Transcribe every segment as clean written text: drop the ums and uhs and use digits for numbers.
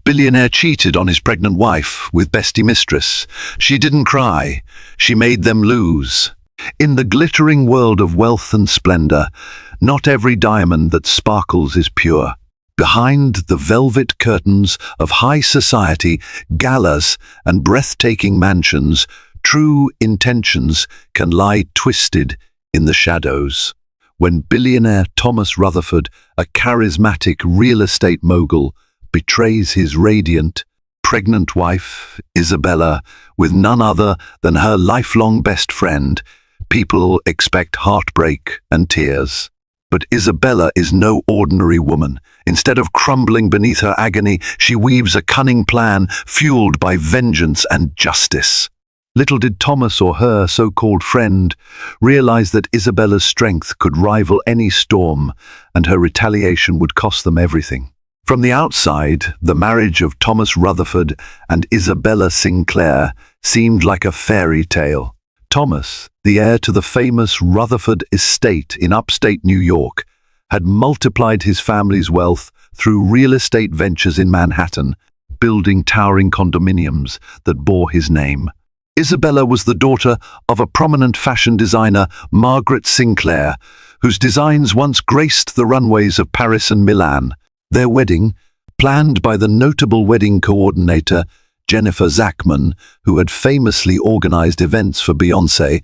Billionaire cheated on his pregnant wife with Bestie mistress. She didn't cry. She made them lose. In the glittering world of wealth and splendor, not every diamond that sparkles is pure. Behind the velvet curtains of high society, galas, and breathtaking mansions, true intentions can lie twisted in the shadows. When billionaire Thomas Rutherford, a charismatic real estate mogul, betrays his radiant, pregnant wife, Isabella, with none other than her lifelong best friend, people expect heartbreak and tears. But Isabella is no ordinary woman. Instead of crumbling beneath her agony, she weaves a cunning plan fueled by vengeance and justice. Little did Thomas or her so-called friend realize that Isabella's strength could rival any storm, and her retaliation would cost them everything. From the outside, the marriage of Thomas Rutherford and Isabella Sinclair seemed like a fairy tale. Thomas, the heir to the famous Rutherford estate in upstate New York, had multiplied his family's wealth through real estate ventures in Manhattan, building towering condominiums that bore his name. Isabella was the daughter of a prominent fashion designer, Margaret Sinclair, whose designs once graced the runways of Paris and Milan. Their wedding, planned by the notable wedding coordinator, Jennifer Zachman, who had famously organized events for Beyoncé,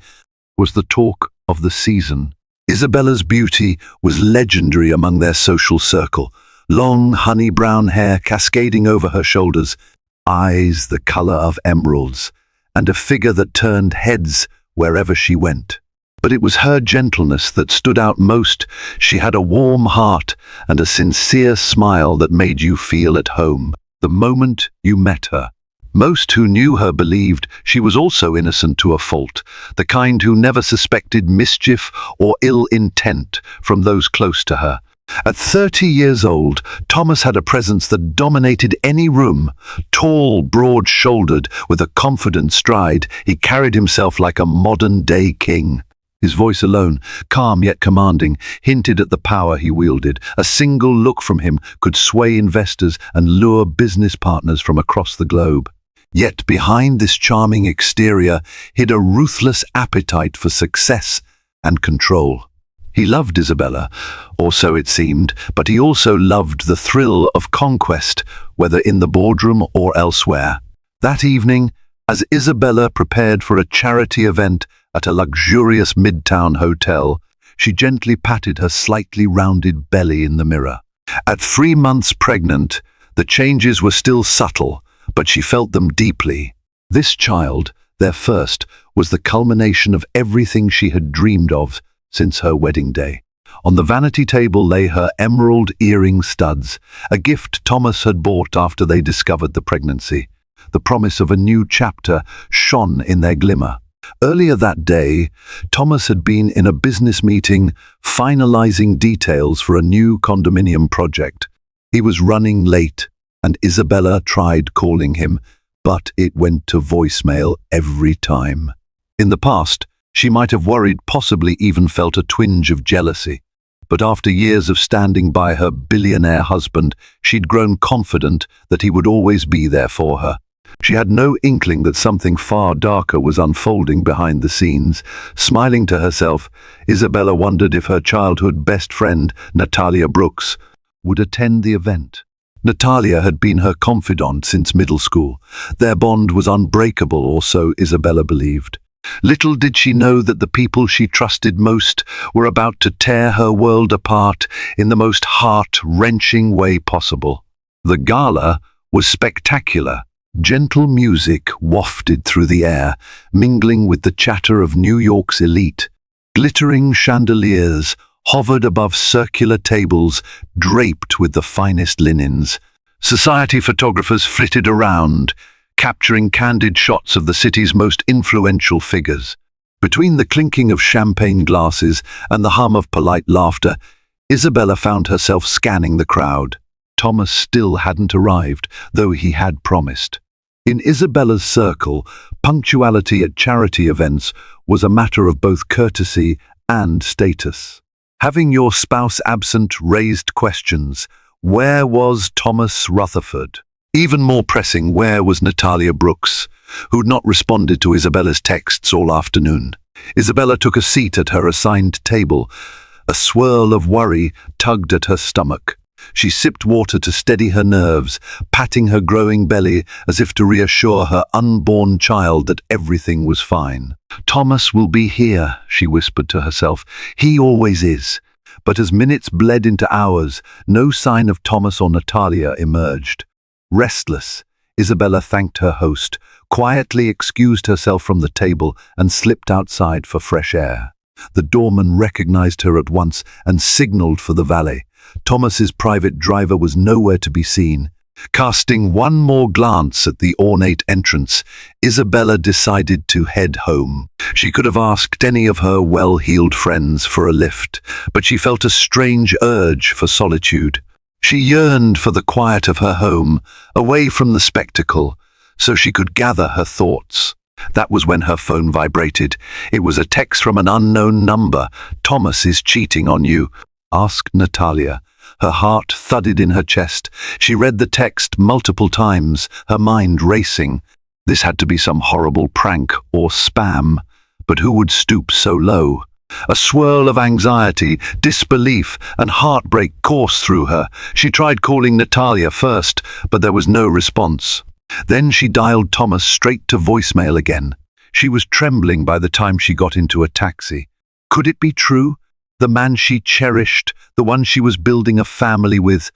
was the talk of the season. Isabella's beauty was legendary among their social circle. Long, honey-brown hair cascading over her shoulders, eyes the color of emeralds, and a figure that turned heads wherever she went. But it was her gentleness that stood out most. She had a warm heart and a sincere smile that made you feel at home the moment you met her. Most who knew her believed she was also innocent to a fault, the kind who never suspected mischief or ill intent from those close to her. At 30 years old, Thomas had a presence that dominated any room. Tall, broad-shouldered, with a confident stride, he carried himself like a modern-day king. His voice alone, calm yet commanding, hinted at the power he wielded. A single look from him could sway investors and lure business partners from across the globe. Yet behind this charming exterior hid a ruthless appetite for success and control. He loved Isabella, or so it seemed, but he also loved the thrill of conquest, whether in the boardroom or elsewhere. That evening, as Isabella prepared for a charity event at a luxurious midtown hotel, she gently patted her slightly rounded belly in the mirror. At 3 months pregnant, the changes were still subtle, but she felt them deeply. This child, their first, was the culmination of everything she had dreamed of since her wedding day. On the vanity table lay her emerald earring studs, a gift Thomas had bought after they discovered the pregnancy. The promise of a new chapter shone in their glimmer. Earlier that day, Thomas had been in a business meeting finalizing details for a new condominium project. He was running late, and Isabella tried calling him, but it went to voicemail every time. In the past, she might have worried, possibly even felt a twinge of jealousy. But after years of standing by her billionaire husband, she'd grown confident that he would always be there for her. She had no inkling that something far darker was unfolding behind the scenes. Smiling to herself, Isabella wondered if her childhood best friend, Natalia Brooks, would attend the event. Natalia had been her confidant since middle school. Their bond was unbreakable, or so Isabella believed. Little did she know that the people she trusted most were about to tear her world apart in the most heart-wrenching way possible. The gala was spectacular. Gentle music wafted through the air, mingling with the chatter of New York's elite. Glittering chandeliers hovered above circular tables draped with the finest linens. Society photographers flitted around, capturing candid shots of the city's most influential figures. Between the clinking of champagne glasses and the hum of polite laughter, Isabella found herself scanning the crowd. Thomas still hadn't arrived, though he had promised. In Isabella's circle, punctuality at charity events was a matter of both courtesy and status. Having your spouse absent raised questions. Where was Thomas Rutherford? Even more pressing, where was Natalia Brooks, who'd not responded to Isabella's texts all afternoon? Isabella took a seat at her assigned table. A swirl of worry tugged at her stomach. She sipped water to steady her nerves, patting her growing belly as if to reassure her unborn child that everything was fine. "Thomas will be here," she whispered to herself. "He always is." But as minutes bled into hours, no sign of Thomas or Natalia emerged. Restless, Isabella thanked her host, quietly excused herself from the table, and slipped outside for fresh air. The doorman recognized her at once and signaled for the valet. Thomas's private driver was nowhere to be seen. Casting one more glance at the ornate entrance, Isabella decided to head home. She could have asked any of her well-heeled friends for a lift, but she felt a strange urge for solitude. She yearned for the quiet of her home, away from the spectacle, so she could gather her thoughts. That was when her phone vibrated. It was a text from an unknown number. "Thomas is cheating on you," asked Natalia. Her heart thudded in her chest. She read the text multiple times, her mind racing. This had to be some horrible prank or spam. But who would stoop so low? A swirl of anxiety, disbelief, and heartbreak coursed through her. She tried calling Natalia first, but there was no response. Then she dialed Thomas straight to voicemail again. She was trembling by the time she got into a taxi. Could it be true? The man she cherished, the one she was building a family with,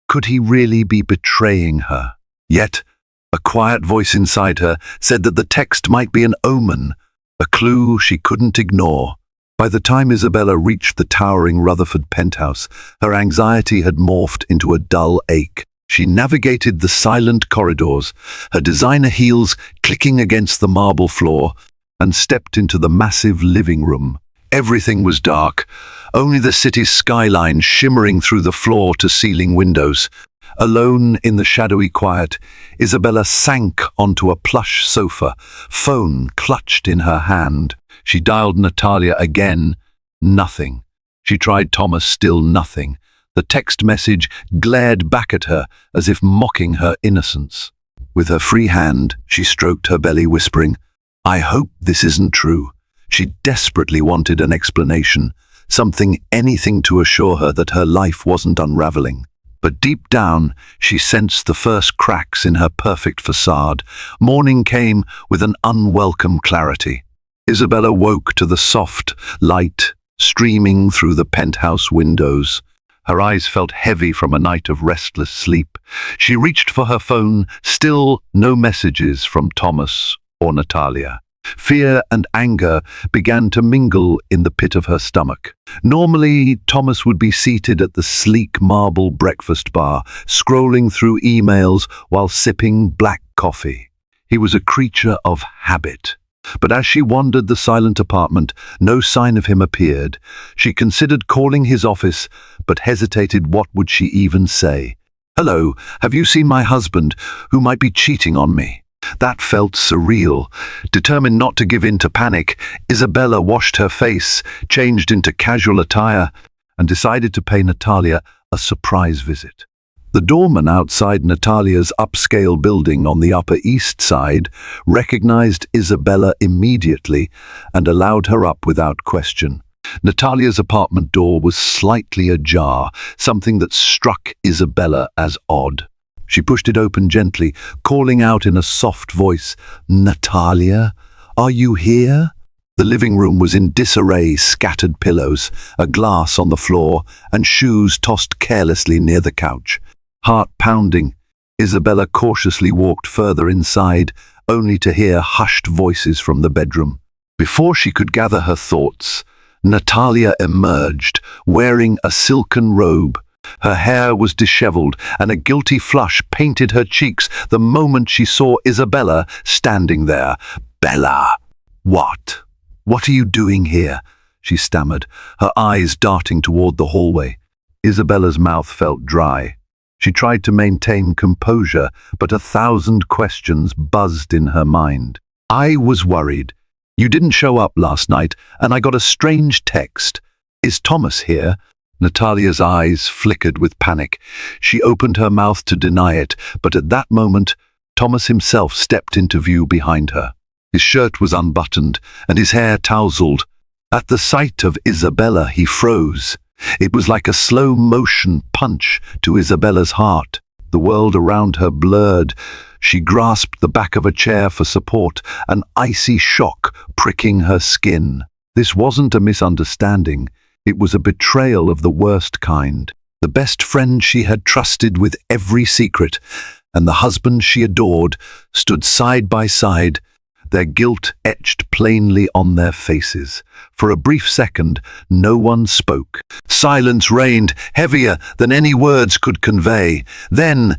could he really be betraying her? Yet, a quiet voice inside her said that the text might be an omen, a clue she couldn't ignore. By the time Isabella reached the towering Rutherford penthouse, her anxiety had morphed into a dull ache. She navigated the silent corridors, her designer heels clicking against the marble floor, and stepped into the massive living room. Everything was dark, only the city's skyline shimmering through the floor-to-ceiling windows. Alone in the shadowy quiet, Isabella sank onto a plush sofa, phone clutched in her hand. She dialed Natalia again. Nothing. She tried Thomas, still nothing. The text message glared back at her as if mocking her innocence. With her free hand, she stroked her belly, whispering, "I hope this isn't true." She desperately wanted an explanation, something, anything to assure her that her life wasn't unraveling. But deep down, she sensed the first cracks in her perfect facade. Morning came with an unwelcome clarity. Isabella woke to the soft light streaming through the penthouse windows. Her eyes felt heavy from a night of restless sleep. She reached for her phone, still no messages from Thomas or Natalia. Fear and anger began to mingle in the pit of her stomach. Normally, Thomas would be seated at the sleek marble breakfast bar, scrolling through emails while sipping black coffee. He was a creature of habit. But as she wandered the silent apartment, no sign of him appeared. She considered calling his office, but hesitated. What would she even say? "Hello, have you seen my husband, who might be cheating on me?" That felt surreal. Determined not to give in to panic, Isabella washed her face, changed into casual attire, and decided to pay Natalia a surprise visit. The doorman outside Natalia's upscale building on the Upper East Side recognized Isabella immediately and allowed her up without question. Natalia's apartment door was slightly ajar, something that struck Isabella as odd. She pushed it open gently, calling out in a soft voice, "Natalia, are you here?" The living room was in disarray, scattered pillows, a glass on the floor, and shoes tossed carelessly near the couch. Heart pounding, Isabella cautiously walked further inside, only to hear hushed voices from the bedroom. Before she could gather her thoughts, Natalia emerged, wearing a silken robe. Her hair was disheveled, and a guilty flush painted her cheeks the moment she saw Isabella standing there. "Bella! What? What are you doing here?" she stammered, her eyes darting toward the hallway. Isabella's mouth felt dry. She tried to maintain composure, but 1,000 questions buzzed in her mind. "I was worried. You didn't show up last night, and I got a strange text. Is Thomas here?" Natalia's eyes flickered with panic. She opened her mouth to deny it, but at that moment, Thomas himself stepped into view behind her. His shirt was unbuttoned, and his hair tousled. At the sight of Isabella, he froze. It was like a slow-motion punch to Isabella's heart. The world around her blurred. She grasped the back of a chair for support, an icy shock pricking her skin. This wasn't a misunderstanding. It was a betrayal of the worst kind. The best friend she had trusted with every secret, and the husband she adored, stood side by side, their guilt etched plainly on their faces. For a brief second, no one spoke. Silence reigned, heavier than any words could convey. Then,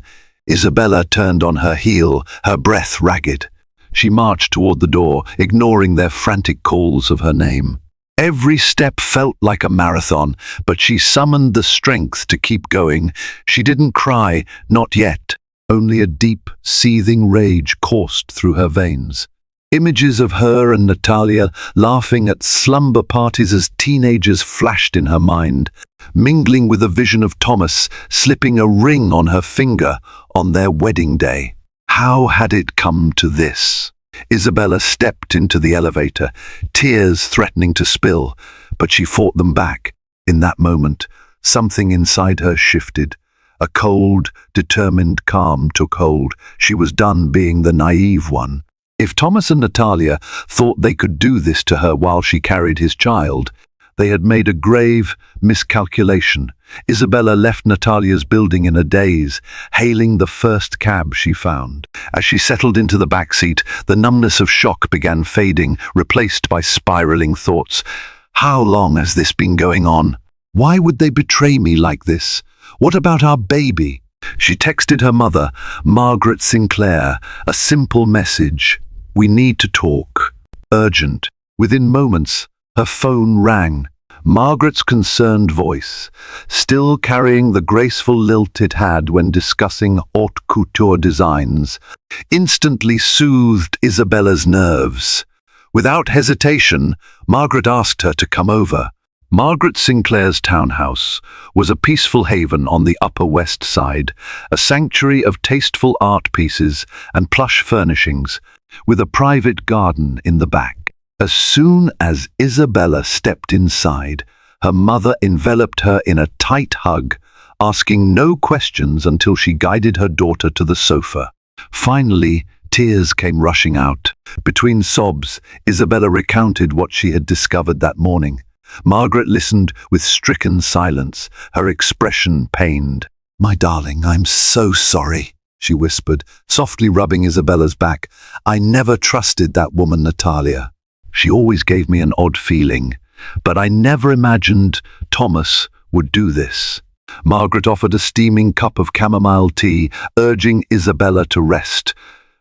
Isabella turned on her heel, her breath ragged. She marched toward the door, ignoring their frantic calls of her name. Every step felt like a marathon, but she summoned the strength to keep going. She didn't cry, not yet. Only a deep, seething rage coursed through her veins. Images of her and Natalia laughing at slumber parties as teenagers flashed in her mind, mingling with a vision of Thomas slipping a ring on her finger on their wedding day. How had it come to this? Isabella stepped into the elevator, tears threatening to spill, but she fought them back. In that moment, something inside her shifted. A cold, determined calm took hold. She was done being the naive one. If Thomas and Natalia thought they could do this to her while she carried his child, they had made a grave miscalculation. Isabella left Natalia's building in a daze, hailing the first cab she found. As she settled into the back seat, the numbness of shock began fading, replaced by spiraling thoughts. How long has this been going on? Why would they betray me like this? What about our baby? She texted her mother, Margaret Sinclair, a simple message. We need to talk. Urgent. Within moments, her phone rang. Margaret's concerned voice, still carrying the graceful lilt it had when discussing haute couture designs, instantly soothed Isabella's nerves. Without hesitation, Margaret asked her to come over. Margaret Sinclair's townhouse was a peaceful haven on the Upper West Side, a sanctuary of tasteful art pieces and plush furnishings, with a private garden in the back. As soon as Isabella stepped inside, her mother enveloped her in a tight hug, asking no questions until she guided her daughter to the sofa. Finally, tears came rushing out. Between sobs, Isabella recounted what she had discovered that morning. Margaret listened with stricken silence, her expression pained. "My darling, I'm so sorry," she whispered, softly rubbing Isabella's back. "I never trusted that woman, Natalia. She always gave me an odd feeling, but I never imagined Thomas would do this." Margaret offered a steaming cup of chamomile tea, urging Isabella to rest.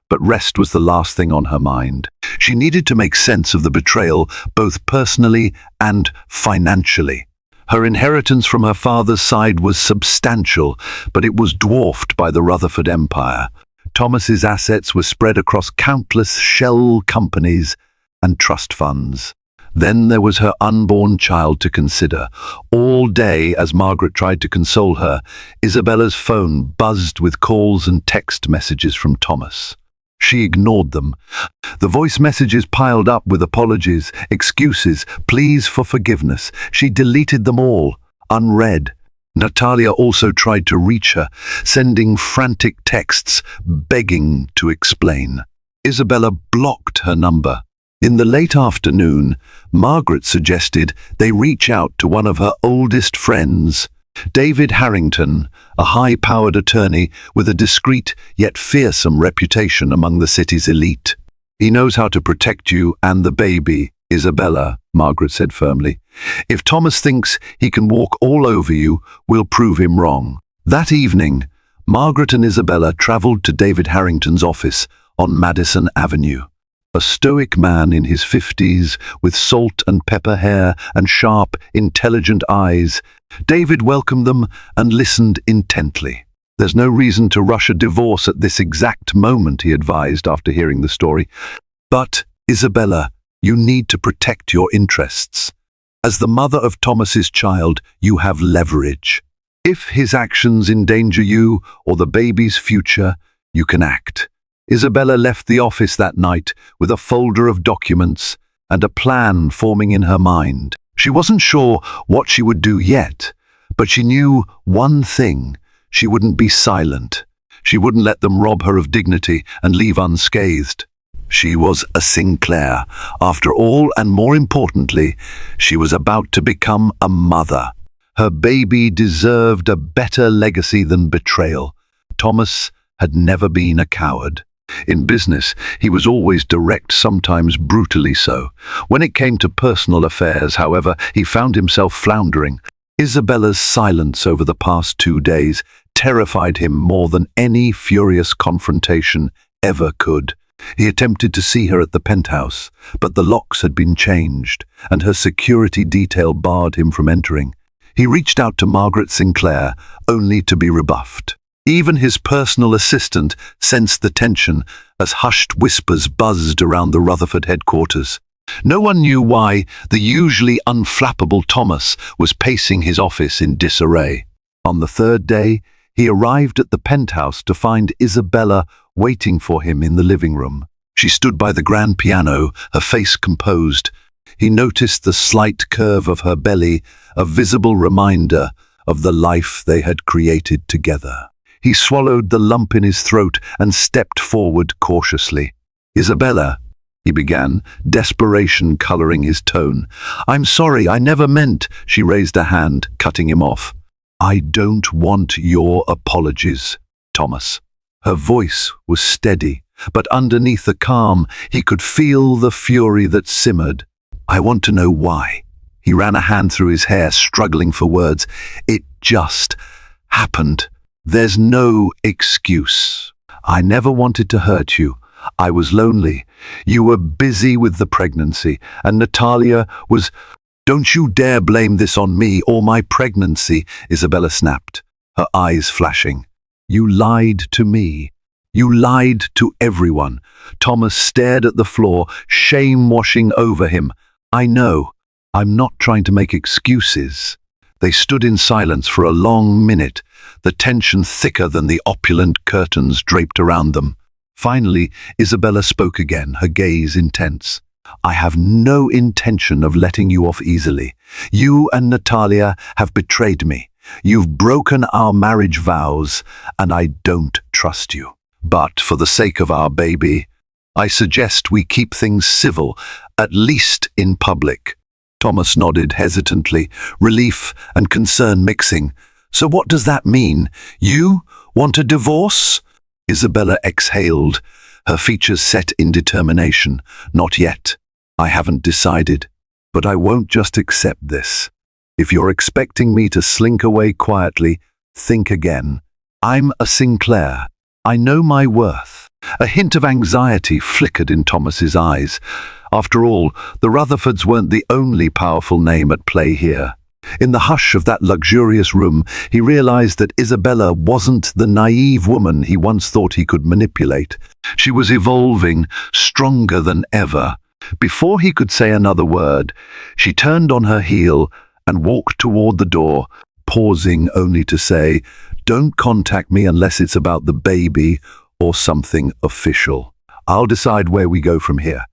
But rest was the last thing on her mind. She needed to make sense of the betrayal, both personally and financially. Her inheritance from her father's side was substantial, but it was dwarfed by the Rutherford empire. Thomas's assets were spread across countless shell companies and trust funds. Then there was her unborn child to consider. All day, as Margaret tried to console her, Isabella's phone buzzed with calls and text messages from Thomas. She ignored them. The voice messages piled up with apologies, excuses, pleas for forgiveness. She deleted them all, unread. Natalia also tried to reach her, sending frantic texts, begging to explain. Isabella blocked her number. In the late afternoon, Margaret suggested they reach out to one of her oldest friends, David Harrington, a high-powered attorney with a discreet yet fearsome reputation among the city's elite. "He knows how to protect you and the baby, Isabella," Margaret said firmly. "If Thomas thinks he can walk all over you, we'll prove him wrong." That evening, Margaret and Isabella traveled to David Harrington's office on Madison Avenue. A stoic man in his 50s, with salt and pepper hair and sharp, intelligent eyes, David welcomed them and listened intently. "There's no reason to rush a divorce at this exact moment," he advised after hearing the story. "But, Isabella, you need to protect your interests. As the mother of Thomas's child, you have leverage. If his actions endanger you or the baby's future, you can act. Isabella left the office that night with a folder of documents and a plan forming in her mind. She wasn't sure what she would do yet, but she knew one thing: she wouldn't be silent. She wouldn't let them rob her of dignity and leave unscathed. She was a Sinclair, after all, and more importantly, she was about to become a mother. Her baby deserved a better legacy than betrayal. Thomas had never been a coward. In business, he was always direct, sometimes brutally so. When it came to personal affairs, however, he found himself floundering. Isabella's silence over the past 2 days terrified him more than any furious confrontation ever could. He attempted to see her at the penthouse, but the locks had been changed, and her security detail barred him from entering. He reached out to Margaret Sinclair, only to be rebuffed. Even his personal assistant sensed the tension as hushed whispers buzzed around the Rutherford headquarters. No one knew why the usually unflappable Thomas was pacing his office in disarray. On the 3rd day, he arrived at the penthouse to find Isabella waiting for him in the living room. She stood by the grand piano, her face composed. He noticed the slight curve of her belly, a visible reminder of the life they had created together. He swallowed the lump in his throat and stepped forward cautiously. "Isabella," he began, desperation coloring his tone. "I'm sorry, I never meant," she raised a hand, cutting him off. "I don't want your apologies, Thomas." Her voice was steady, but underneath the calm, he could feel the fury that simmered. "I want to know why." He ran a hand through his hair, struggling for words. "It just happened. There's no excuse. I never wanted to hurt you. I was lonely. You were busy with the pregnancy, and Natalia was—" "Don't you dare blame this on me or my pregnancy," Isabella snapped, her eyes flashing. "You lied to me. You lied to everyone." Thomas stared at the floor, shame washing over him. "I know. I'm not trying to make excuses." They stood in silence for a long minute, the tension thicker than the opulent curtains draped around them. Finally, Isabella spoke again, her gaze intense. "I have no intention of letting you off easily. You and Natalia have betrayed me. You've broken our marriage vows, and I don't trust you. But for the sake of our baby, I suggest we keep things civil, at least in public." Thomas nodded hesitantly, relief and concern mixing. "So what does that mean? You want a divorce?" Isabella exhaled, her features set in determination. "Not yet. I haven't decided. But I won't just accept this. If you're expecting me to slink away quietly, think again. I'm a Sinclair. I know my worth." A hint of anxiety flickered in Thomas's eyes. After all, the Rutherfords weren't the only powerful name at play here. In the hush of that luxurious room, he realized that Isabella wasn't the naive woman he once thought he could manipulate. She was evolving, stronger than ever. Before he could say another word, she turned on her heel and walked toward the door, pausing only to say, "Don't contact me unless it's about the baby or something official. I'll decide where we go from here.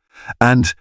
And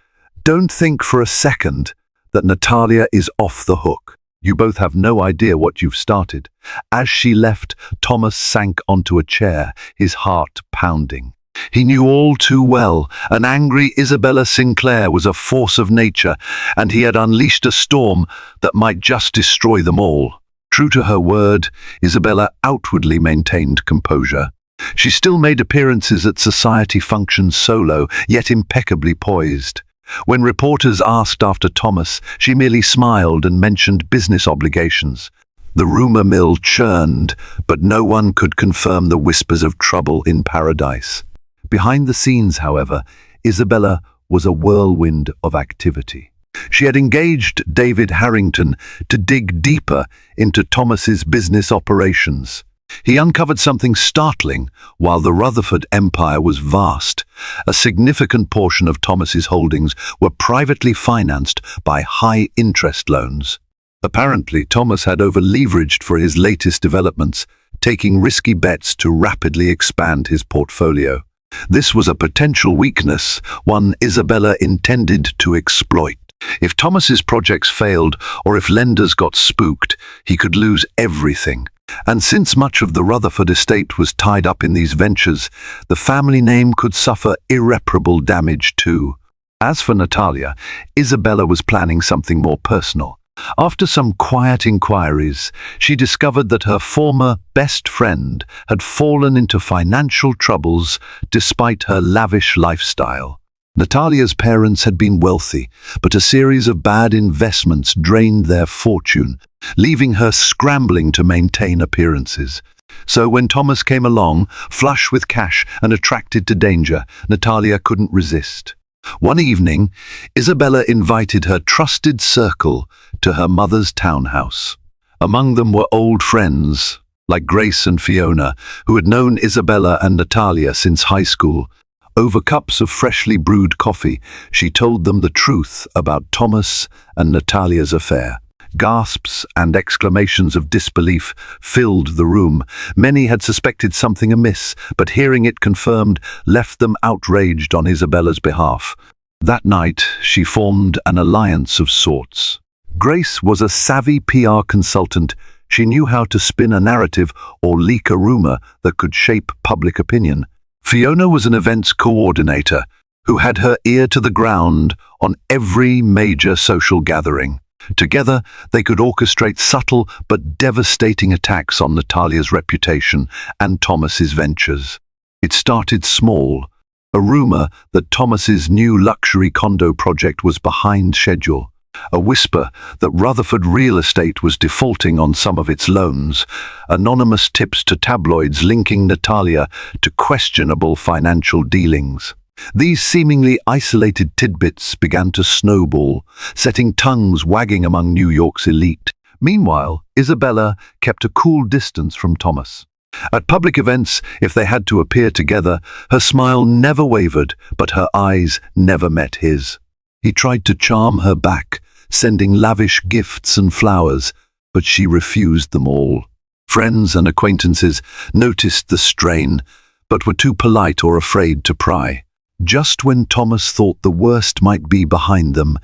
don't think for a second that Natalia is off the hook. You both have no idea what you've started." As she left, Thomas sank onto a chair, his heart pounding. He knew all too well an angry Isabella Sinclair was a force of nature, and he had unleashed a storm that might just destroy them all. True to her word, Isabella outwardly maintained composure. She still made appearances at society functions solo, yet impeccably poised. When reporters asked after Thomas, she merely smiled and mentioned business obligations. The rumor mill churned, but no one could confirm the whispers of trouble in paradise. Behind the scenes, however, Isabella was a whirlwind of activity. She had engaged David Harrington to dig deeper into Thomas's business operations. He uncovered something startling. While the Rutherford empire was vast, a significant portion of Thomas's holdings were privately financed by high-interest loans. Apparently, Thomas had over-leveraged for his latest developments, taking risky bets to rapidly expand his portfolio. This was a potential weakness, one Isabella intended to exploit. If Thomas's projects failed, or if lenders got spooked, he could lose everything. And since much of the Rutherford estate was tied up in these ventures, the family name could suffer irreparable damage too. As for Natalia, Isabella was planning something more personal. After some quiet inquiries, she discovered that her former best friend had fallen into financial troubles despite her lavish lifestyle. Natalia's parents had been wealthy, but a series of bad investments drained their fortune, leaving her scrambling to maintain appearances. So when Thomas came along, flush with cash and attracted to danger, Natalia couldn't resist. One evening, Isabella invited her trusted circle to her mother's townhouse. Among them were old friends, like Grace and Fiona, who had known Isabella and Natalia since high school. Over cups of freshly brewed coffee, she told them the truth about Thomas and Natalia's affair. Gasps and exclamations of disbelief filled the room. Many had suspected something amiss, but hearing it confirmed left them outraged on Isabella's behalf. That night, she formed an alliance of sorts. Grace was a savvy PR consultant. She knew how to spin a narrative or leak a rumor that could shape public opinion. Fiona was an events coordinator who had her ear to the ground on every major social gathering. Together, they could orchestrate subtle but devastating attacks on Natalia's reputation and Thomas's ventures. It started small, a rumor that Thomas's new luxury condo project was behind schedule, a whisper that Rutherford Real Estate was defaulting on some of its loans, anonymous tips to tabloids linking Natalia to questionable financial dealings. These seemingly isolated tidbits began to snowball, setting tongues wagging among New York's elite. Meanwhile, Isabella kept a cool distance from Thomas. At public events, if they had to appear together, her smile never wavered, but her eyes never met his. He tried to charm her back, sending lavish gifts and flowers, but she refused them all. Friends and acquaintances noticed the strain, but were too polite or afraid to pry. Just when Thomas thought the worst might be behind them,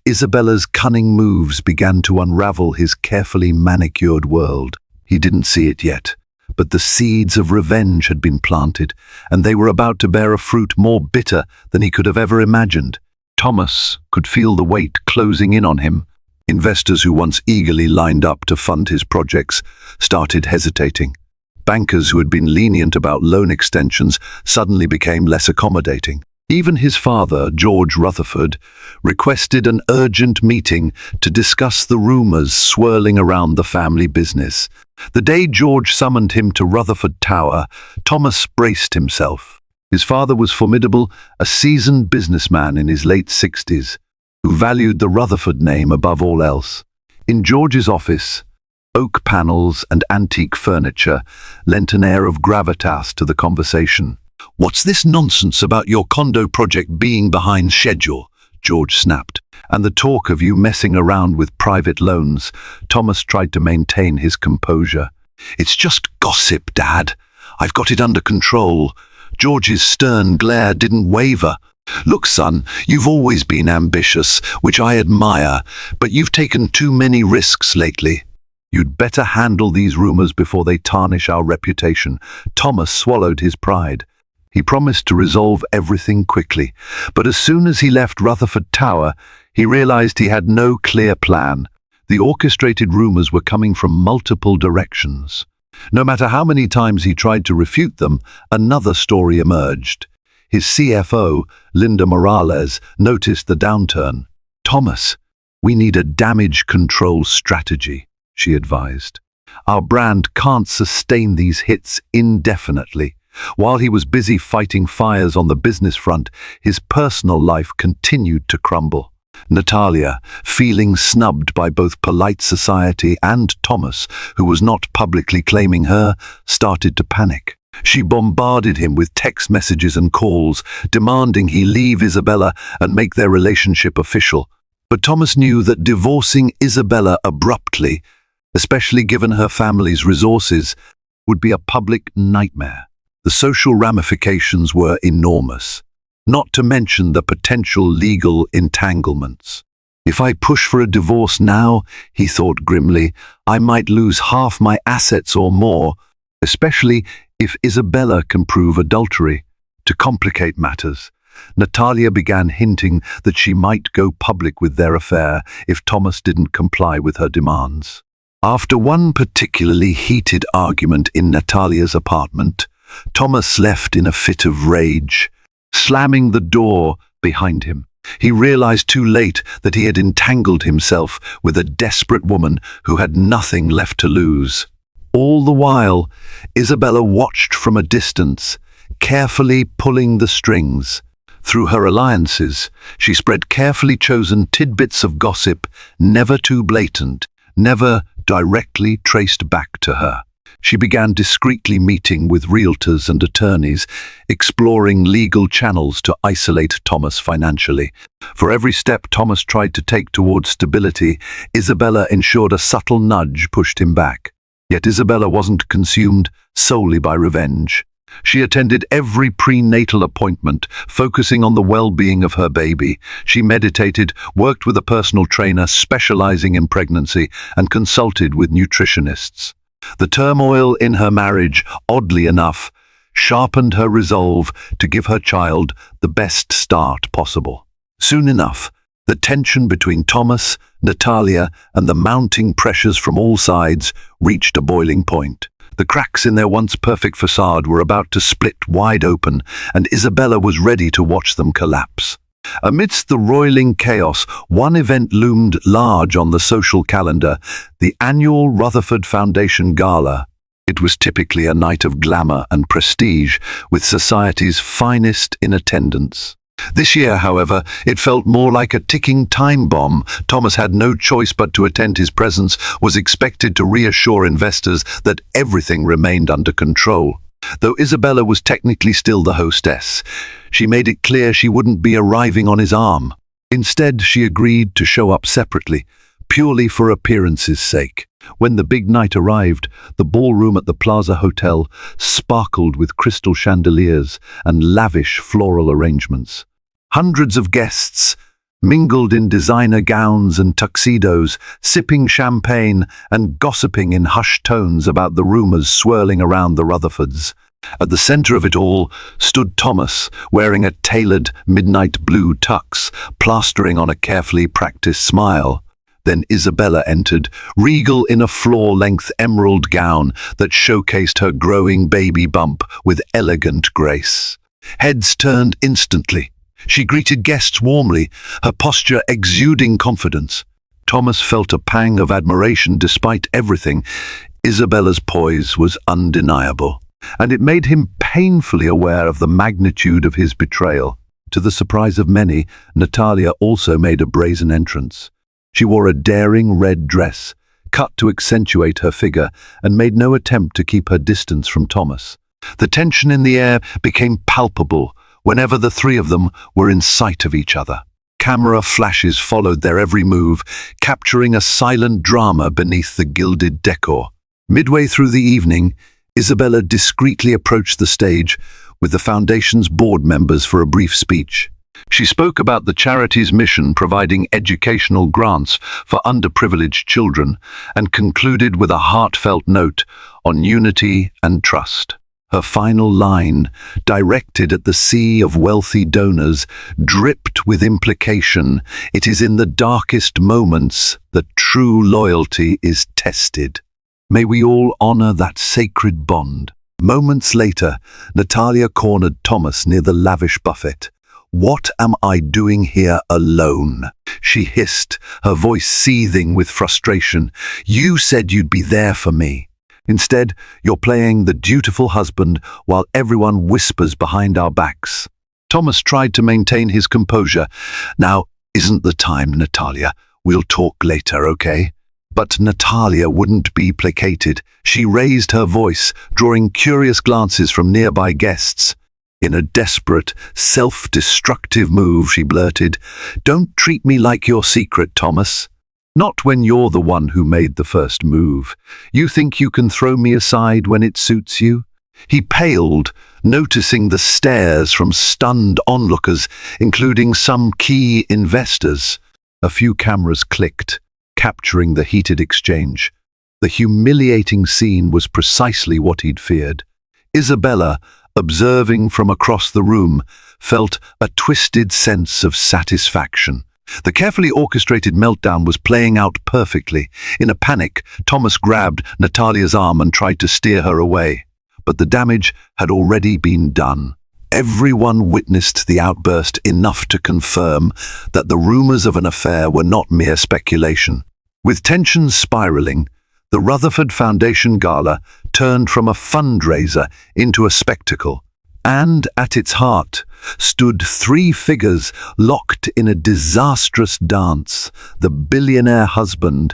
Isabella's cunning moves began to unravel his carefully manicured world. He didn't see it yet, but the seeds of revenge had been planted, and they were about to bear a fruit more bitter than he could have ever imagined. Thomas could feel the weight closing in on him. Investors who once eagerly lined up to fund his projects started hesitating. Bankers who had been lenient about loan extensions suddenly became less accommodating. Even his father, George Rutherford, requested an urgent meeting to discuss the rumors swirling around the family business. The day George summoned him to Rutherford Tower, Thomas braced himself. His father was formidable, a seasoned businessman in his late 60s, who valued the Rutherford name above all else. In George's office, oak panels and antique furniture lent an air of gravitas to the conversation. "What's this nonsense about your condo project being behind schedule?" George snapped. "And the talk of you messing around with private loans." Thomas tried to maintain his composure. "It's just gossip, Dad. I've got it under control." George's stern glare didn't waver. "Look, son, you've always been ambitious, which I admire, but you've taken too many risks lately. You'd better handle these rumors before they tarnish our reputation." Thomas swallowed his pride. He promised to resolve everything quickly, but as soon as he left Rutherford Tower, he realized he had no clear plan. The orchestrated rumors were coming from multiple directions. No matter how many times he tried to refute them, another story emerged. His CFO, Linda Morales, noticed the downturn. "Thomas, we need a damage control strategy," she advised. "Our brand can't sustain these hits indefinitely." While he was busy fighting fires on the business front, his personal life continued to crumble. Natalia, feeling snubbed by both polite society and Thomas, who was not publicly claiming her, started to panic. She bombarded him with text messages and calls, demanding he leave Isabella and make their relationship official. But Thomas knew that divorcing Isabella abruptly, especially given her family's resources, would be a public nightmare. The social ramifications were enormous, not to mention the potential legal entanglements. If I push for a divorce now, he thought grimly, I might lose half my assets or more, especially if Isabella can prove adultery. To complicate matters, Natalia began hinting that she might go public with their affair if Thomas didn't comply with her demands. After one particularly heated argument in Natalia's apartment, Thomas left in a fit of rage, slamming the door behind him. He realized too late that he had entangled himself with a desperate woman who had nothing left to lose. All the while, Isabella watched from a distance, carefully pulling the strings. Through her alliances, she spread carefully chosen tidbits of gossip, never too blatant, never directly traced back to her. She began discreetly meeting with realtors and attorneys, exploring legal channels to isolate Thomas financially. For every step Thomas tried to take towards stability, Isabella ensured a subtle nudge pushed him back. Yet Isabella wasn't consumed solely by revenge. She attended every prenatal appointment, focusing on the well-being of her baby. She meditated, worked with a personal trainer specializing in pregnancy, and consulted with nutritionists. The turmoil in her marriage, oddly enough, sharpened her resolve to give her child the best start possible. Soon enough, the tension between Thomas, Natalia, and the mounting pressures from all sides reached a boiling point. The cracks in their once perfect facade were about to split wide open, and Isabella was ready to watch them collapse. Amidst the roiling chaos, one event loomed large on the social calendar, the annual Rutherford Foundation Gala. It was typically a night of glamour and prestige, with society's finest in attendance. This year, however, it felt more like a ticking time bomb. Thomas had no choice but to attend. His presence was expected to reassure investors that everything remained under control. Though Isabella was technically still the hostess, she made it clear she wouldn't be arriving on his arm. Instead, she agreed to show up separately, purely for appearance's sake. When the big night arrived, the ballroom at the Plaza Hotel sparkled with crystal chandeliers and lavish floral arrangements. Hundreds of guests mingled in designer gowns and tuxedos, sipping champagne and gossiping in hushed tones about the rumors swirling around the Rutherfords. At the center of it all stood Thomas, wearing a tailored midnight blue tux, plastering on a carefully practiced smile. Then Isabella entered, regal in a floor-length emerald gown that showcased her growing baby bump with elegant grace. Heads turned instantly. She greeted guests warmly, her posture exuding confidence. Thomas felt a pang of admiration despite everything. Isabella's poise was undeniable, and it made him painfully aware of the magnitude of his betrayal. To the surprise of many, Natalia also made a brazen entrance. She wore a daring red dress, cut to accentuate her figure, and made no attempt to keep her distance from Thomas. The tension in the air became palpable whenever the three of them were in sight of each other. Camera flashes followed their every move, capturing a silent drama beneath the gilded decor. Midway through the evening, Isabella discreetly approached the stage with the foundation's board members for a brief speech. She spoke about the charity's mission providing educational grants for underprivileged children and concluded with a heartfelt note on unity and trust. Her final line, directed at the sea of wealthy donors, dripped with implication. It is in the darkest moments that true loyalty is tested. May we all honor that sacred bond. Moments later, Natalia cornered Thomas near the lavish buffet. "What am I doing here alone?" she hissed, her voice seething with frustration. "You said you'd be there for me. Instead, you're playing the dutiful husband while everyone whispers behind our backs." Thomas tried to maintain his composure. "Now, Isn't the time, Natalia? We'll talk later, okay? But Natalia wouldn't be placated. She raised her voice, drawing curious glances from nearby guests. In a desperate, self-destructive move, she blurted, "Don't treat me like your secret, Thomas. Not when you're the one who made the first move. You think you can throw me aside when it suits you?" He paled, noticing the stares from stunned onlookers, including some key investors. A few cameras clicked, capturing the heated exchange. The humiliating scene was precisely what he'd feared. Isabella, observing from across the room, felt a twisted sense of satisfaction. The carefully orchestrated meltdown was playing out perfectly. In a panic, Thomas grabbed Natalia's arm and tried to steer her away. But the damage had already been done. Everyone witnessed the outburst enough to confirm that the rumors of an affair were not mere speculation. With tensions spiraling, the Rutherford Foundation Gala turned from a fundraiser into a spectacle. And at its heart stood three figures locked in a disastrous dance: the billionaire husband,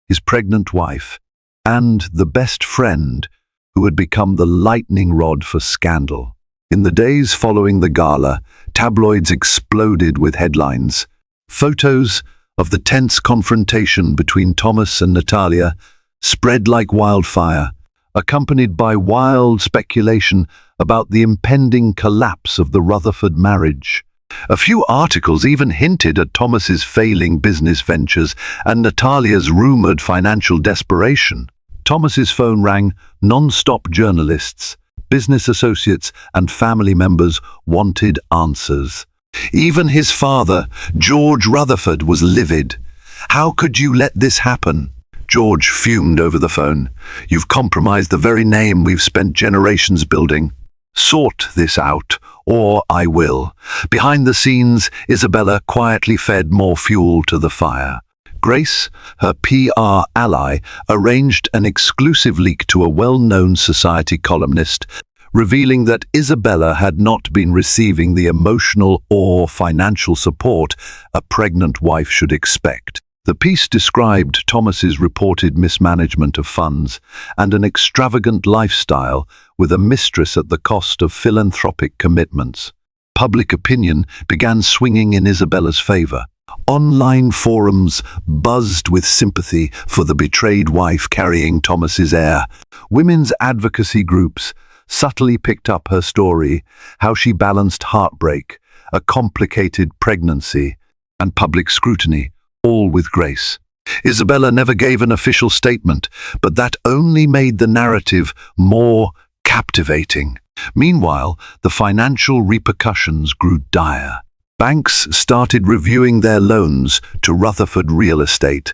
his pregnant wife, and the best friend who had become the lightning rod for scandal. In the days following the gala, tabloids exploded with headlines. Photos of the tense confrontation between Thomas and Natalia spread like wildfire, accompanied by wild speculation about the impending collapse of the Rutherford marriage. A few articles even hinted at Thomas's failing business ventures and Natalia's rumored financial desperation. Thomas's phone rang non-stop. Journalists, business associates, and family members wanted answers. Even his father, George Rutherford, was livid. "How could you let this happen?" George fumed over the phone. "You've compromised the very name we've spent generations building. Sort this out, or I will." Behind the scenes, Isabella quietly fed more fuel to the fire. Grace, her PR ally, arranged an exclusive leak to a well-known society columnist, revealing that Isabella had not been receiving the emotional or financial support a pregnant wife should expect. The piece described Thomas's reported mismanagement of funds and an extravagant lifestyle with a mistress at the cost of philanthropic commitments. Public opinion began swinging in Isabella's favor. Online forums buzzed with sympathy for the betrayed wife carrying Thomas's heir. Women's advocacy groups subtly picked up her story, how she balanced heartbreak, a complicated pregnancy, and public scrutiny, all with grace. Isabella never gave an official statement, but that only made the narrative more captivating. Meanwhile, the financial repercussions grew dire. Banks started reviewing their loans to Rutherford Real Estate.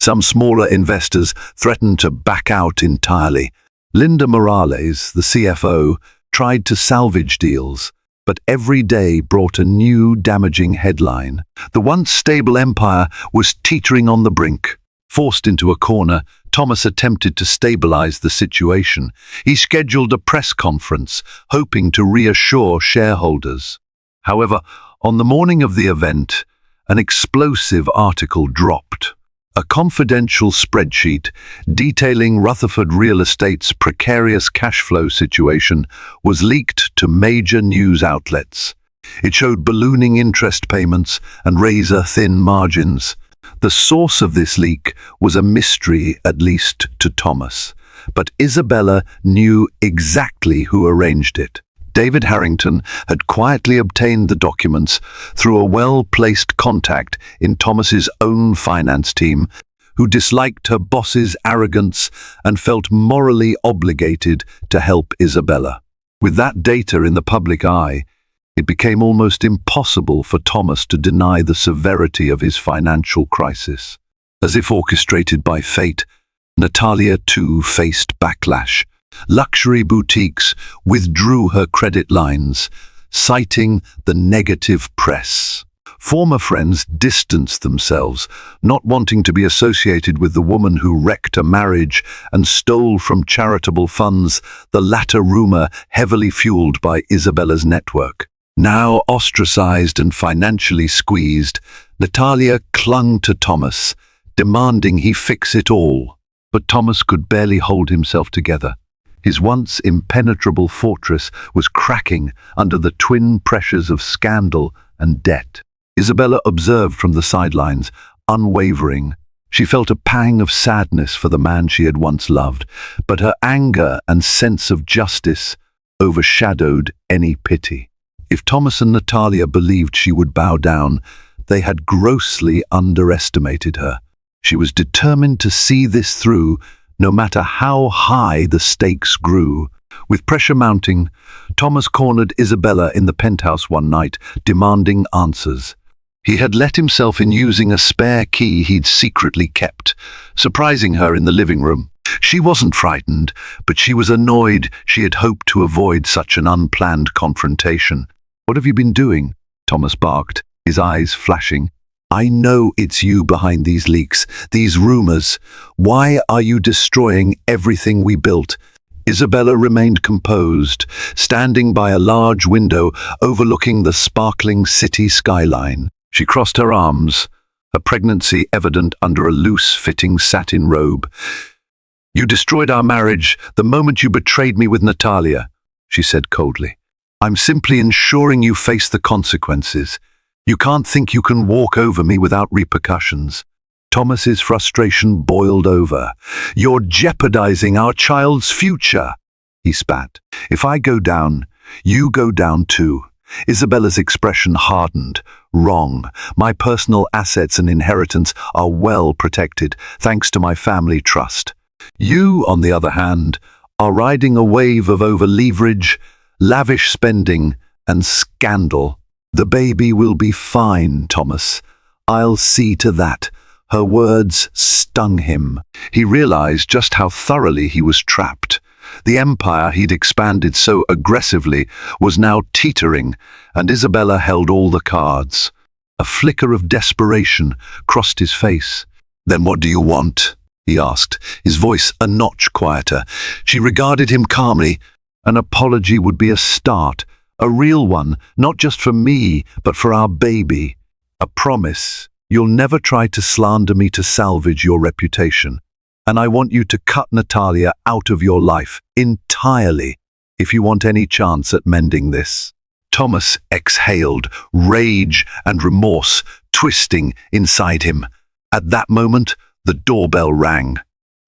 Some smaller investors threatened to back out entirely. Linda Morales, the CFO, tried to salvage deals, but every day brought a new damaging headline. The once stable empire was teetering on the brink. Forced into a corner, Thomas attempted to stabilize the situation. He scheduled a press conference, hoping to reassure shareholders. However, on the morning of the event, an explosive article dropped. A confidential spreadsheet detailing Rutherford Real Estate's precarious cash flow situation was leaked to major news outlets. It showed ballooning interest payments and razor-thin margins. The source of this leak was a mystery, at least to Thomas, but Isabella knew exactly who arranged it. David Harrington had quietly obtained the documents through a well-placed contact in Thomas's own finance team, who disliked her boss's arrogance and felt morally obligated to help Isabella. With that data in the public eye, it became almost impossible for Thomas to deny the severity of his financial crisis. As if orchestrated by fate, Natalia too faced backlash. Luxury boutiques withdrew her credit lines, citing the negative press. Former friends distanced themselves, not wanting to be associated with the woman who wrecked a marriage and stole from charitable funds, the latter rumor heavily fueled by Isabella's network. Now ostracized and financially squeezed, Natalia clung to Thomas, demanding he fix it all. But Thomas could barely hold himself together. His once impenetrable fortress was cracking under the twin pressures of scandal and debt. Isabella observed from the sidelines, unwavering. She felt a pang of sadness for the man she had once loved, but her anger and sense of justice overshadowed any pity. If Thomas and Natalia believed she would bow down, they had grossly underestimated her. She was determined to see this through, no matter how high the stakes grew. With pressure mounting, Thomas cornered Isabella in the penthouse one night, demanding answers. He had let himself in using a spare key he'd secretly kept, surprising her in the living room. She wasn't frightened, but she was annoyed she had hoped to avoid such an unplanned confrontation. "What have you been doing?" Thomas barked, his eyes flashing. "I know it's you behind these leaks, these rumors. Why are you destroying everything we built?" Isabella remained composed, standing by a large window overlooking the sparkling city skyline. She crossed her arms, her pregnancy evident under a loose-fitting satin robe. "You destroyed our marriage the moment you betrayed me with Natalia," she said coldly. "I'm simply ensuring you face the consequences. You can't think you can walk over me without repercussions." Thomas's frustration boiled over. "You're jeopardizing our child's future," he spat. "If I go down, you go down too." Isabella's expression hardened. "Wrong. My personal assets and inheritance are well protected, thanks to my family trust. You, on the other hand, are riding a wave of over-leverage, lavish spending, and scandal. The baby will be fine, Thomas. I'll see to that." Her words stung him. He realized just how thoroughly he was trapped. The empire he'd expanded so aggressively was now teetering, and Isabella held all the cards. A flicker of desperation crossed his face. "Then what do you want?" he asked, his voice a notch quieter. She regarded him calmly. "An apology would be a start, a real one, not just for me, but for our baby. A promise. You'll never try to slander me to salvage your reputation. And I want you to cut Natalia out of your life entirely if you want any chance at mending this." Thomas exhaled, rage and remorse twisting inside him. At that moment, the doorbell rang.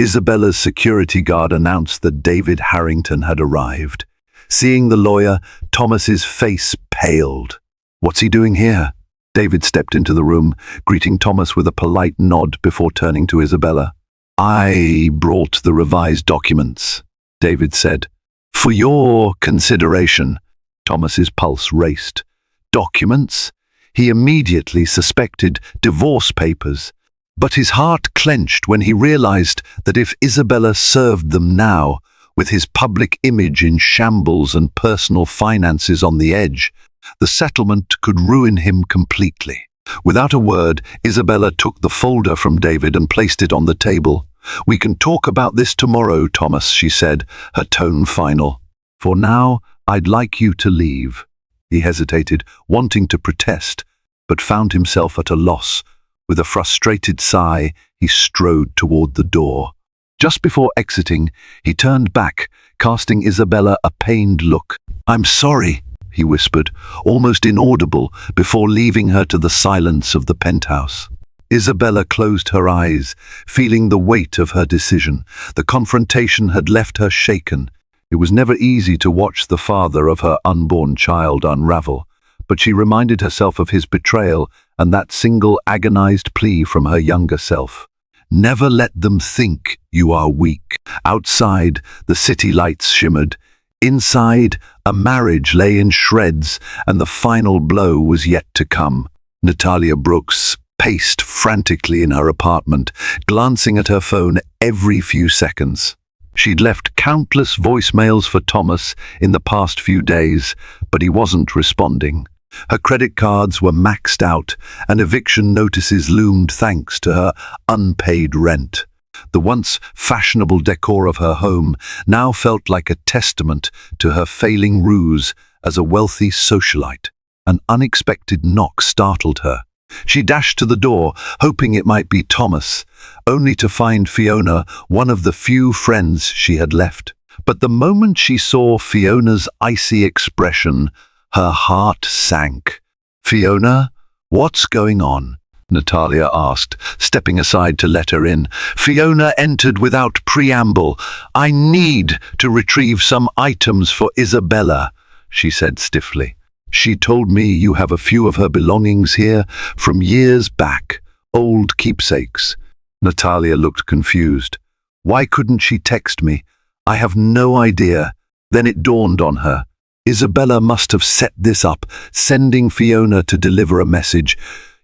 Isabella's security guard announced that David Harrington had arrived. Seeing the lawyer, Thomas's face paled. "What's he doing here?" David stepped into the room, greeting Thomas with a polite nod before turning to Isabella. "I brought the revised documents," David said. "For your consideration." Thomas's pulse raced. Documents? He immediately suspected divorce papers, but his heart clenched when he realized that if Isabella served them now, with his public image in shambles and personal finances on the edge, the settlement could ruin him completely. Without a word, Isabella took the folder from David and placed it on the table. "We can talk about this tomorrow, Thomas," she said, her tone final. "For now, I'd like you to leave." He hesitated, wanting to protest, but found himself at a loss. With a frustrated sigh, he strode toward the door. Just before exiting, he turned back, casting Isabella a pained look. "I'm sorry," he whispered, almost inaudible, before leaving her to the silence of the penthouse. Isabella closed her eyes, feeling the weight of her decision. The confrontation had left her shaken. It was never easy to watch the father of her unborn child unravel, but she reminded herself of his betrayal and that single agonized plea from her younger self. "Never let them think you are weak." Outside, the city lights shimmered. Inside, a marriage lay in shreds, and the final blow was yet to come. Natalia Brooks paced frantically in her apartment, glancing at her phone every few seconds. She'd left countless voicemails for Thomas in the past few days, but he wasn't responding. Her credit cards were maxed out, and eviction notices loomed thanks to her unpaid rent. The once fashionable decor of her home now felt like a testament to her failing ruse as a wealthy socialite. An unexpected knock startled her. She dashed to the door, hoping it might be Thomas, only to find Fiona, one of the few friends she had left. But the moment she saw Fiona's icy expression, her heart sank. "Fiona, what's going on?" Natalia asked, stepping aside to let her in. Fiona entered without preamble. "I need to retrieve some items for Isabella," she said stiffly. "She told me you have a few of her belongings here from years back, old keepsakes." Natalia looked confused. Why couldn't she text me? I have no idea. Then it dawned on her. Isabella must have set this up, sending Fiona to deliver a message.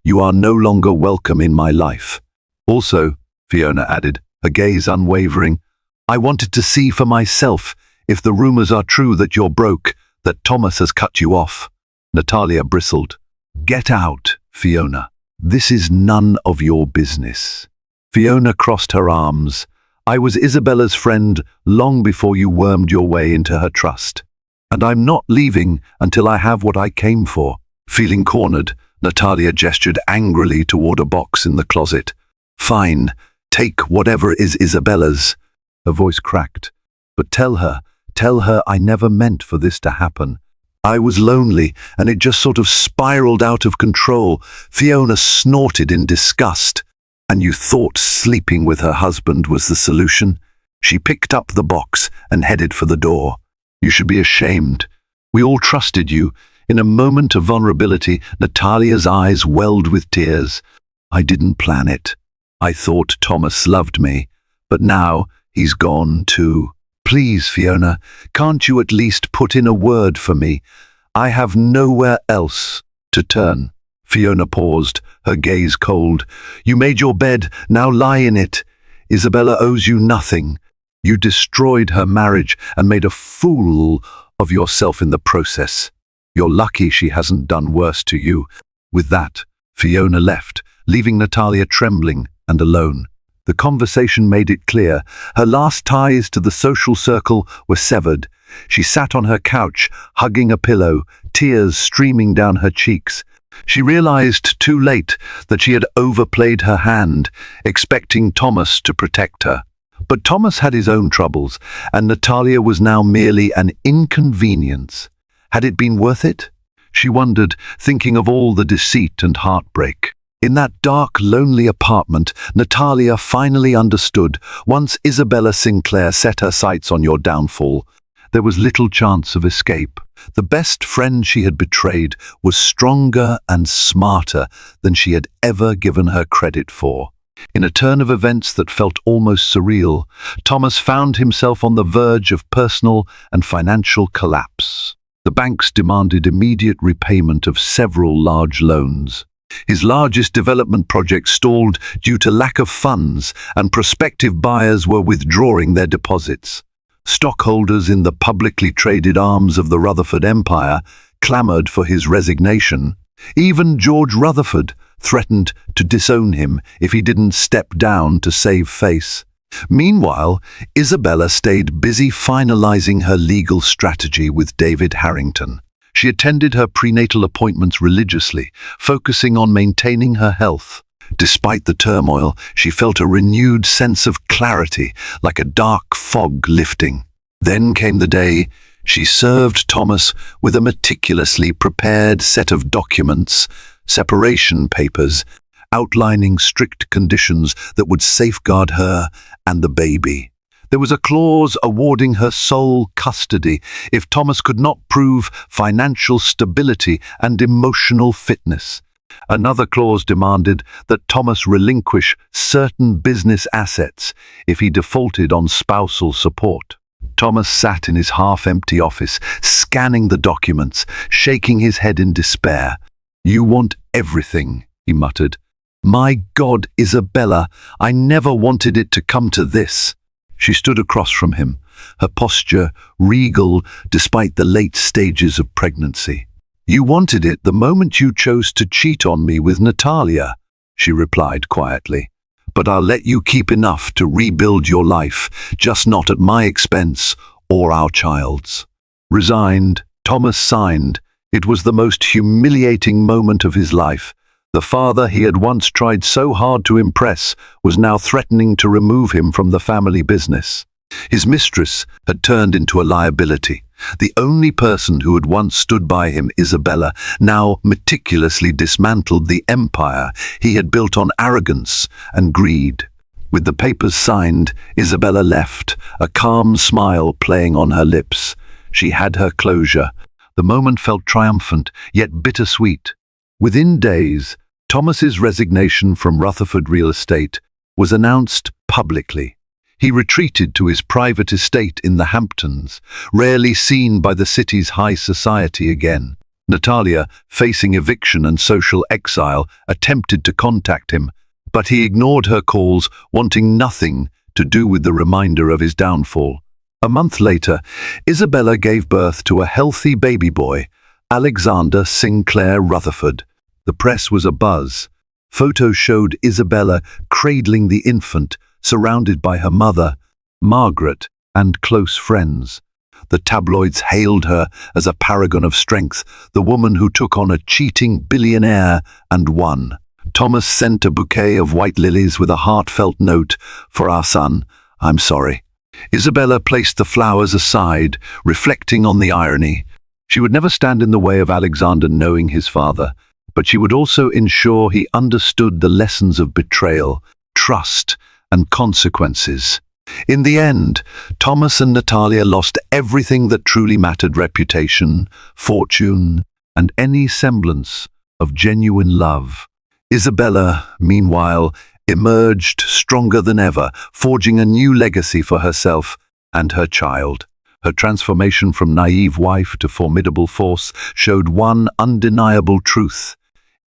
"You are no longer welcome in my life." "Also," Fiona added, her gaze unwavering, "I wanted to see for myself if the rumors are true that you're broke, that Thomas has cut you off." Natalia bristled. "Get out, Fiona. This is none of your business." Fiona crossed her arms. "I was Isabella's friend long before you wormed your way into her trust. And I'm not leaving until I have what I came for." Feeling cornered, Natalia gestured angrily toward a box in the closet. "Fine, take whatever is Isabella's." Her voice cracked. "But tell her I never meant for this to happen. I was lonely, and it just sort of spiraled out of control." Fiona snorted in disgust. "And you thought sleeping with her husband was the solution?" She picked up the box and headed for the door. "You should be ashamed. We all trusted you." In a moment of vulnerability, Natalia's eyes welled with tears. "I didn't plan it. I thought Thomas loved me, but now he's gone too. Please, Fiona, can't you at least put in a word for me? I have nowhere else to turn." Fiona paused, her gaze cold. "You made your bed, now lie in it. Isabella owes you nothing. You destroyed her marriage and made a fool of yourself in the process. You're lucky she hasn't done worse to you." With that, Fiona left, leaving Natalia trembling and alone. The conversation made it clear. Her last ties to the social circle were severed. She sat on her couch, hugging a pillow, tears streaming down her cheeks. She realized too late that she had overplayed her hand, expecting Thomas to protect her. But Thomas had his own troubles, and Natalia was now merely an inconvenience. Had it been worth it? She wondered, thinking of all the deceit and heartbreak. In that dark, lonely apartment, Natalia finally understood. Once Isabella Sinclair set her sights on your downfall, there was little chance of escape. The best friend she had betrayed was stronger and smarter than she had ever given her credit for. In a turn of events that felt almost surreal, Thomas found himself on the verge of personal and financial collapse. The banks demanded immediate repayment of several large loans. His largest development project stalled due to lack of funds, and prospective buyers were withdrawing their deposits. Stockholders in the publicly traded arms of the Rutherford Empire clamored for his resignation. Even George Rutherford threatened to disown him if he didn't step down to save face. Meanwhile, Isabella stayed busy finalizing her legal strategy with David Harrington. She attended her prenatal appointments religiously, focusing on maintaining her health. Despite the turmoil, she felt a renewed sense of clarity, like a dark fog lifting. Then came the day she served Thomas with a meticulously prepared set of documents, separation papers, outlining strict conditions that would safeguard her and the baby. There was a clause awarding her sole custody if Thomas could not prove financial stability and emotional fitness. Another clause demanded that Thomas relinquish certain business assets if he defaulted on spousal support. Thomas sat in his half-empty office, scanning the documents, shaking his head in despair. "You want everything," he muttered. "My God, Isabella, I never wanted it to come to this." She stood across from him, her posture regal despite the late stages of pregnancy. "You wanted it the moment you chose to cheat on me with Natalia," she replied quietly. "But I'll let you keep enough to rebuild your life, just not at my expense or our child's." Resigned, Thomas signed, It was the most humiliating moment of his life. The father he had once tried so hard to impress was now threatening to remove him from the family business. His mistress had turned into a liability. The only person who had once stood by him, Isabella, now meticulously dismantled the empire he had built on arrogance and greed. With the papers signed, Isabella left, a calm smile playing on her lips. She had her closure. The moment felt triumphant, yet bittersweet. Within days, Thomas's resignation from Rutherford Real Estate was announced publicly. He retreated to his private estate in the Hamptons, rarely seen by the city's high society again. Natalia, facing eviction and social exile, attempted to contact him, but he ignored her calls, wanting nothing to do with the reminder of his downfall. A month later, Isabella gave birth to a healthy baby boy, Alexander Sinclair Rutherford. The press was abuzz. Photos showed Isabella cradling the infant, surrounded by her mother, Margaret, and close friends. The tabloids hailed her as a paragon of strength, the woman who took on a cheating billionaire and won. Thomas sent a bouquet of white lilies with a heartfelt note, "For our son, I'm sorry." Isabella placed the flowers aside, reflecting on the irony. She would never stand in the way of Alexander knowing his father, but she would also ensure he understood the lessons of betrayal, trust, and consequences. In the end, Thomas and Natalia lost everything that truly mattered: reputation, fortune, and any semblance of genuine love. Isabella, meanwhile, emerged stronger than ever, forging a new legacy for herself and her child. Her transformation from naive wife to formidable force showed one undeniable truth.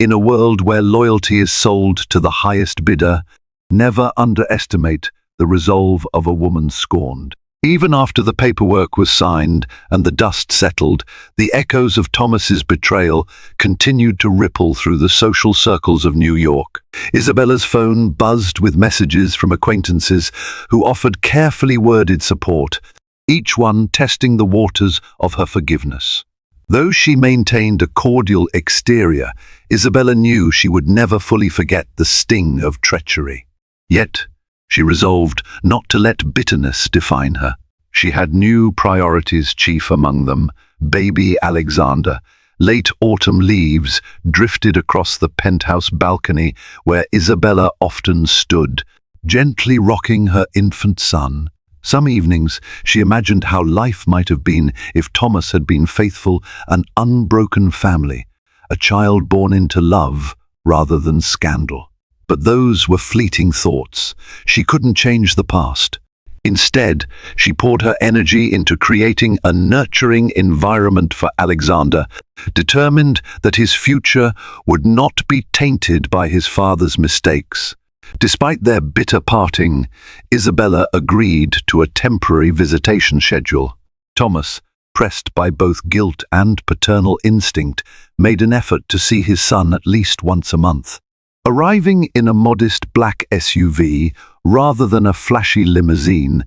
In a world where loyalty is sold to the highest bidder, never underestimate the resolve of a woman scorned. Even after the paperwork was signed and the dust settled, the echoes of Thomas's betrayal continued to ripple through the social circles of New York. Isabella's phone buzzed with messages from acquaintances who offered carefully worded support, each one testing the waters of her forgiveness. Though she maintained a cordial exterior, Isabella knew she would never fully forget the sting of treachery. Yet, she resolved not to let bitterness define her. She had new priorities, chief among them, baby Alexander. Late autumn leaves drifted across the penthouse balcony where Isabella often stood, gently rocking her infant son. Some evenings, she imagined how life might have been if Thomas had been faithful, an unbroken family, a child born into love rather than scandal. But those were fleeting thoughts. She couldn't change the past. Instead, she poured her energy into creating a nurturing environment for Alexander, determined that his future would not be tainted by his father's mistakes. Despite their bitter parting, Isabella agreed to a temporary visitation schedule. Thomas, pressed by both guilt and paternal instinct, made an effort to see his son at least once a month. Arriving in a modest black SUV rather than a flashy limousine,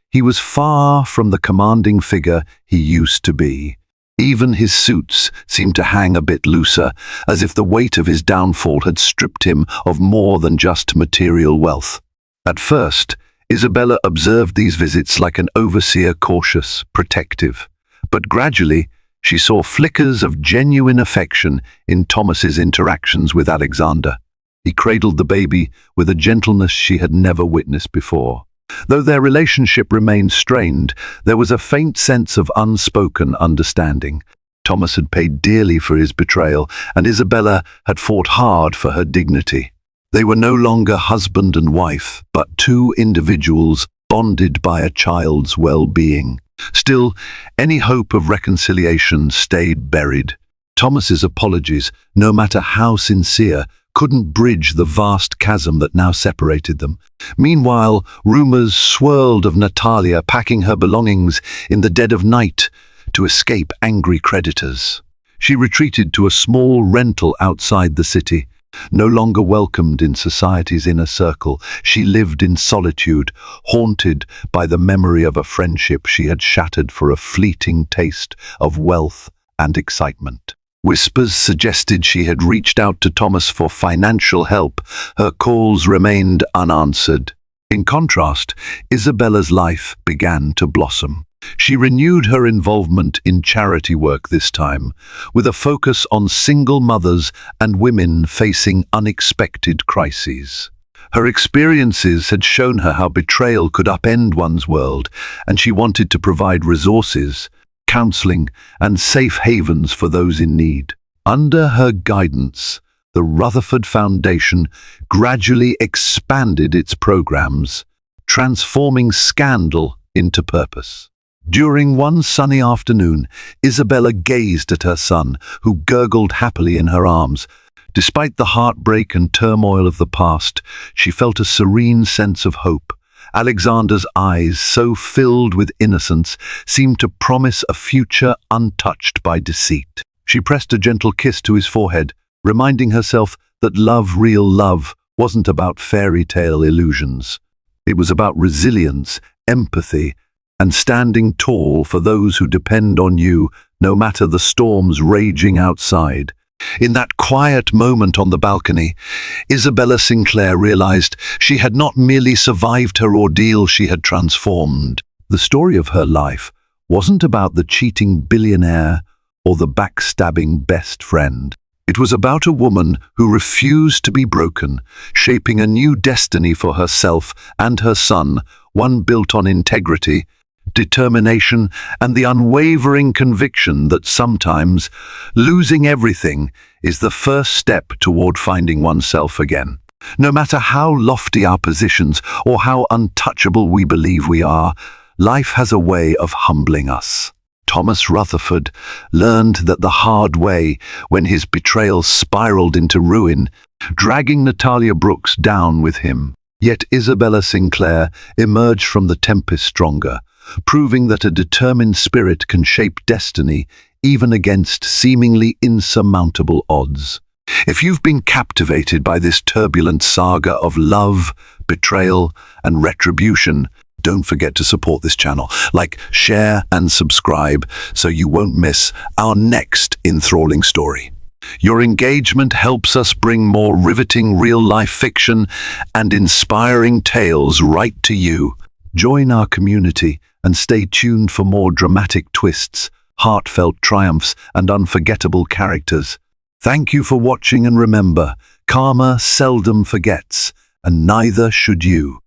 he was far from the commanding figure he used to be. Even his suits seemed to hang a bit looser, as if the weight of his downfall had stripped him of more than just material wealth. At first, Isabella observed these visits like an overseer, cautious, protective. But gradually, she saw flickers of genuine affection in Thomas's interactions with Alexander. He cradled the baby with a gentleness she had never witnessed before. Though their relationship remained strained, there was a faint sense of unspoken understanding. Thomas had paid dearly for his betrayal, and Isabella had fought hard for her dignity. They were no longer husband and wife, but two individuals bonded by a child's well-being. Still, any hope of reconciliation stayed buried. Thomas's apologies, no matter how sincere, couldn't bridge the vast chasm that now separated them. Meanwhile, rumors swirled of Natalia packing her belongings in the dead of night to escape angry creditors. She retreated to a small rental outside the city. No longer welcomed in society's inner circle, she lived in solitude, haunted by the memory of a friendship she had shattered for a fleeting taste of wealth and excitement. Whispers suggested she had reached out to Thomas for financial help. Her calls remained unanswered. In contrast, Isabella's life began to blossom. She renewed her involvement in charity work this time, with a focus on single mothers and women facing unexpected crises. Her experiences had shown her how betrayal could upend one's world, and she wanted to provide resources, counseling, and safe havens for those in need. Under her guidance, the Rutherford Foundation gradually expanded its programs, transforming scandal into purpose. During one sunny afternoon, Isabella gazed at her son, who gurgled happily in her arms. Despite the heartbreak and turmoil of the past, she felt a serene sense of hope. Alexander's eyes, so filled with innocence, seemed to promise a future untouched by deceit. She pressed a gentle kiss to his forehead, reminding herself that love, real love, wasn't about fairy tale illusions. It was about resilience, empathy, and standing tall for those who depend on you, no matter the storms raging outside. In that quiet moment on the balcony, Isabella Sinclair realized she had not merely survived her ordeal, she had transformed. The story of her life wasn't about the cheating billionaire or the backstabbing best friend. It was about a woman who refused to be broken, shaping a new destiny for herself and her son, one built on integrity, determination, and the unwavering conviction that sometimes losing everything is the first step toward finding oneself again. No matter how lofty our positions or how untouchable we believe we are, life has a way of humbling us. Thomas Rutherford learned that the hard way when his betrayal spiraled into ruin, dragging Natalia Brooks down with him. Yet Isabella Sinclair emerged from the tempest stronger, proving that a determined spirit can shape destiny even against seemingly insurmountable odds. If you've been captivated by this turbulent saga of love, betrayal, and retribution, don't forget to support this channel. Like, share, and subscribe so you won't miss our next enthralling story. Your engagement helps us bring more riveting real-life fiction and inspiring tales right to you. Join our community and stay tuned for more dramatic twists, heartfelt triumphs, and unforgettable characters. Thank you for watching, and remember, karma seldom forgets, and neither should you.